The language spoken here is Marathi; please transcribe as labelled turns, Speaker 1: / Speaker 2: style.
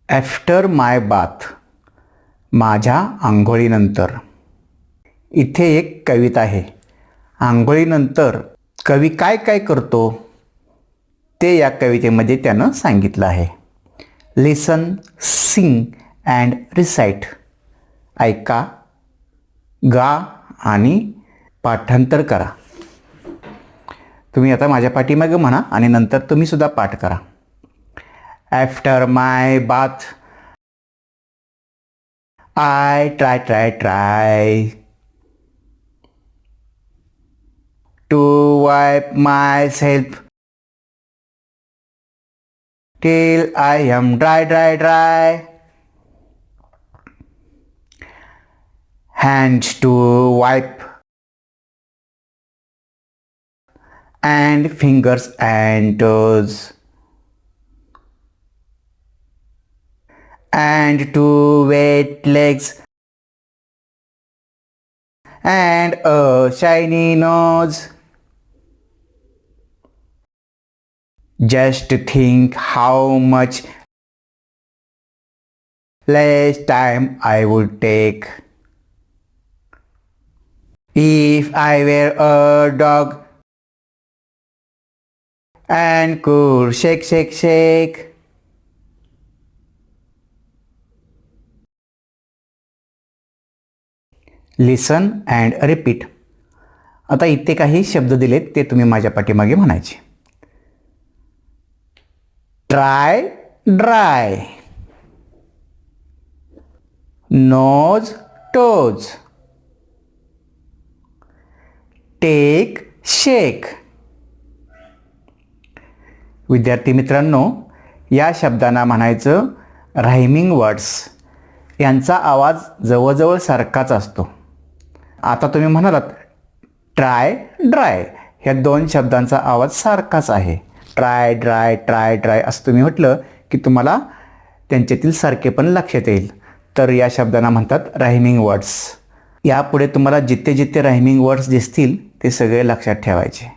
Speaker 1: आफ्टर माय बाथ, माझ्या आंघोळीनंतर. इथे एक कविता आहे. आंघोळीनंतर कवी काय काय करतो ते या कवितेमध्ये त्यानं सांगितलं आहे. लिसन, सिंग अँड रिसाइट. ऐका, गा आणि पाठांतर करा. तुम्ही आता माझ्या पाठीमागे म्हणा आणि नंतर तुम्ही सुद्धा पाठ करा. After my bath I try to wipe myself till I am dry. Hands to wipe and fingers and toes and two wet legs and a shiny nose. Just think how much less time I would take if I were a dog and could shake. Listen and repeat. आता इथे काही शब्द दिलेत ते तुम्ही माझ्या पाठीमागे म्हणायचे. Try dry, nose toes, take shake. विद्यार्थी मित्रांनो, या शब्दांना म्हणायचं रायमिंग वर्ड्स. यांचा आवाज जवळजवळ सारखाच असतो. आता तुम्ही म्हणालात ट्राय ड्राय, ह्या दोन शब्दांचा आवाज सारखाच आहे. ट्राय ड्राय असं तुम्ही म्हटलं की तुम्हाला त्यांच्यातील सारखेपण लक्षात येईल. तर या शब्दांना म्हणतात रायमिंग वर्ड्स. यापुढे तुम्हाला जिथे जिथे रायमिंग वर्ड्स दिसतील ते सगळे लक्षात ठेवायचे.